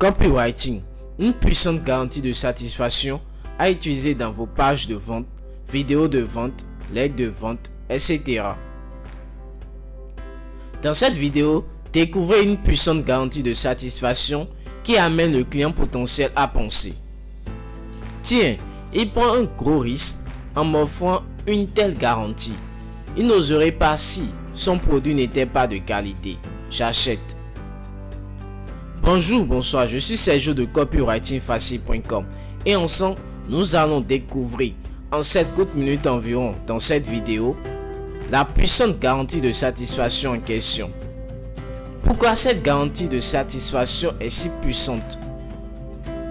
Copywriting, une puissante garantie de satisfaction à utiliser dans vos pages de vente, vidéos de vente, lettres de vente, etc. Dans cette vidéo, découvrez une puissante garantie de satisfaction qui amène le client potentiel à penser: tiens, il prend un gros risque en m'offrant une telle garantie. Il n'oserait pas si son produit n'était pas de qualité. J'achète. Bonjour, bonsoir, je suis Sergio de copywritingfacile.com et ensemble, nous allons découvrir en 7 courtes minutes environ dans cette vidéo la puissante garantie de satisfaction en question. Pourquoi cette garantie de satisfaction est si puissante?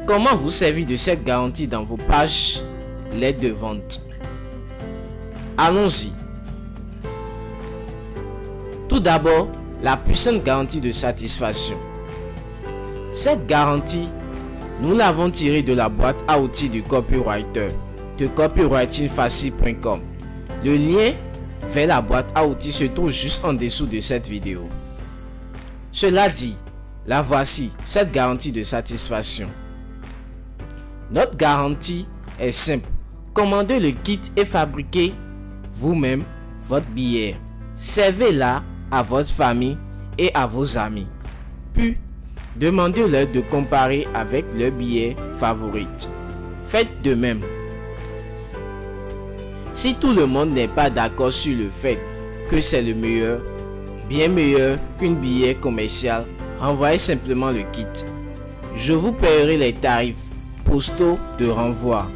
Comment vous servir de cette garantie dans vos pages lettres de vente? Allons-y. Tout d'abord, la puissante garantie de satisfaction. Cette garantie, nous l'avons tirée de la boîte à outils du copywriter de copywritingfacile.com. Le lien vers la boîte à outils se trouve juste en dessous de cette vidéo. Cela dit, la voici, cette garantie de satisfaction. Notre garantie est simple. Commandez le kit et fabriquez vous-même votre billet. Servez-la à votre famille et à vos amis. Puis, demandez-leur de comparer avec leur billet favori. Faites de même. Si tout le monde n'est pas d'accord sur le fait que c'est le meilleur, bien meilleur qu'un billet commercial, renvoyez simplement le kit. Je vous paierai les tarifs postaux de renvoi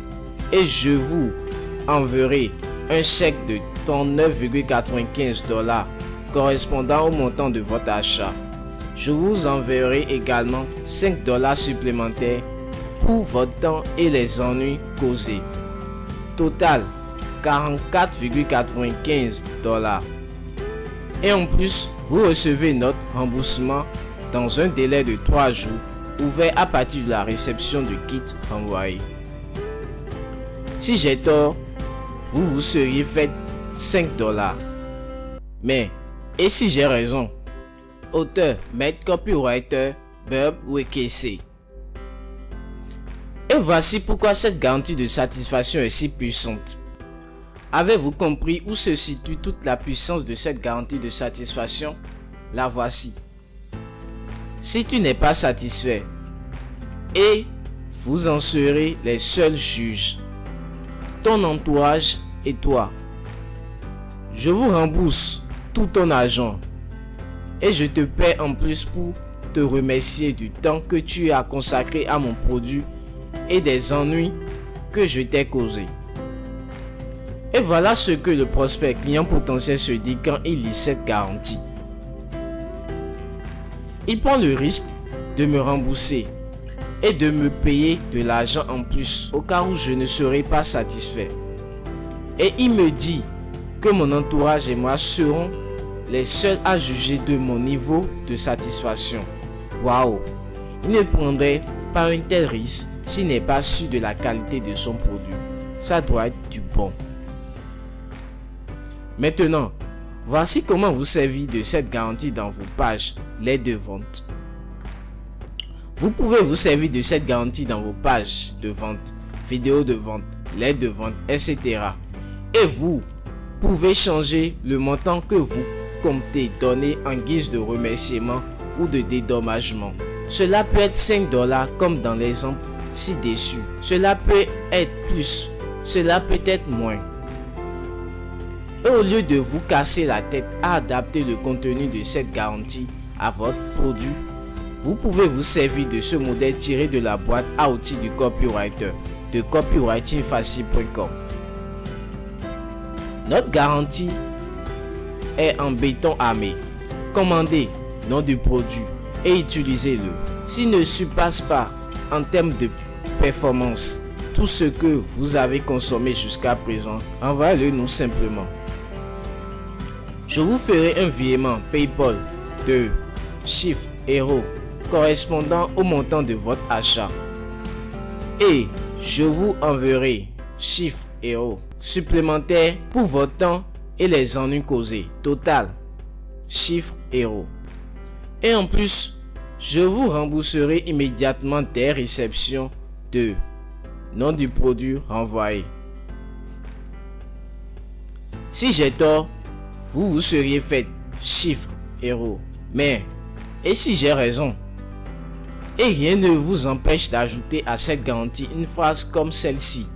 et je vous enverrai un chèque de 39,95 $ correspondant au montant de votre achat. Je vous enverrai également 5 $ supplémentaires pour votre temps et les ennuis causés. Total 44,95 $. Et en plus, vous recevez notre remboursement dans un délai de 3 jours, ouvert à partir de la réception du kit renvoyé. Si j'ai tort, vous seriez fait 5 $. Mais, et si j'ai raison? Auteur, maître copywriter, Bob Wekese. Et voici pourquoi cette garantie de satisfaction est si puissante. Avez-vous compris où se situe toute la puissance de cette garantie de satisfaction? La voici. Si tu n'es pas satisfait, et vous en serez les seuls juges, ton entourage et toi, je vous rembourse tout ton argent et je te paie en plus pour te remercier du temps que tu as consacré à mon produit et des ennuis que je t'ai causés. Et voilà ce que le prospect client potentiel se dit quand il lit cette garantie. Il prend le risque de me rembourser et de me payer de l'argent en plus au cas où je ne serai pas satisfait. Et il me dit que mon entourage et moi serons les seuls à juger de mon niveau de satisfaction. Waouh! Il ne prendrait pas un tel risque s'il n'est pas sûr de la qualité de son produit. Ça doit être du bon. Maintenant, voici comment vous servir de cette garantie dans vos pages lettres de vente. Vous pouvez vous servir de cette garantie dans vos pages de vente, vidéos de vente, lettres de vente, etc. Et vous pouvez changer le montant que vous comptez donner en guise de remerciement ou de dédommagement. Cela peut être 5 $ comme dans l'exemple ci-dessus. Cela peut être plus, cela peut être moins. Et au lieu de vous casser la tête à adapter le contenu de cette garantie à votre produit, vous pouvez vous servir de ce modèle tiré de la boîte à outils du copywriter de copywritingfacile.com. Notre garantie est en béton armé. Commandez nom du produit et utilisez-le. S'il ne surpasse pas en termes de performance tout ce que vous avez consommé jusqu'à présent, envoyez-le nous simplement. Je vous ferai un virement PayPal de chiffre euro correspondant au montant de votre achat et je vous enverrai chiffre euro supplémentaire pour votre temps et les ennuis causés. Total chiffre euro. Et en plus, Je vous rembourserai immédiatement dès réception de nom du produit renvoyé. Si j'ai tort, vous seriez fait chiffre héros. Mais, et si j'ai raison? Et rien ne vous empêche d'ajouter à cette garantie une phrase comme celle-ci.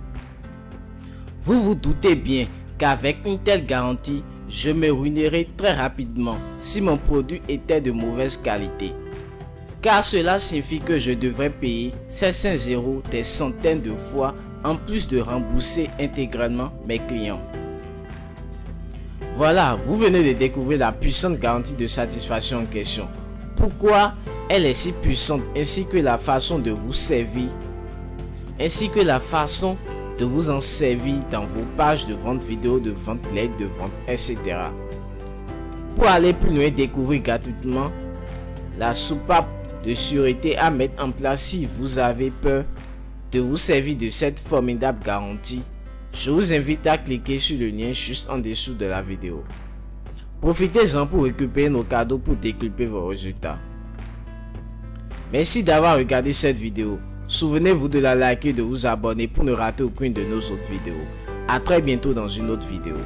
Vous vous doutez bien qu'avec une telle garantie, je me ruinerai très rapidement si mon produit était de mauvaise qualité. Car cela signifie que je devrais payer 700 € des centaines de fois en plus de rembourser intégralement mes clients. Voilà, vous venez de découvrir la puissante garantie de satisfaction en question. Pourquoi elle est si puissante, ainsi que la façon de vous servir, ainsi que la façon de vous en servir dans vos pages de vente vidéo, de vente, lettres de vente, etc. Pour aller plus loin, découvrir gratuitement la soupape de sûreté à mettre en place si vous avez peur de vous servir de cette formidable garantie. Je vous invite à cliquer sur le lien juste en dessous de la vidéo. Profitez-en pour récupérer nos cadeaux pour décupler vos résultats. Merci d'avoir regardé cette vidéo. Souvenez-vous de la liker et de vous abonner pour ne rater aucune de nos autres vidéos. A très bientôt dans une autre vidéo.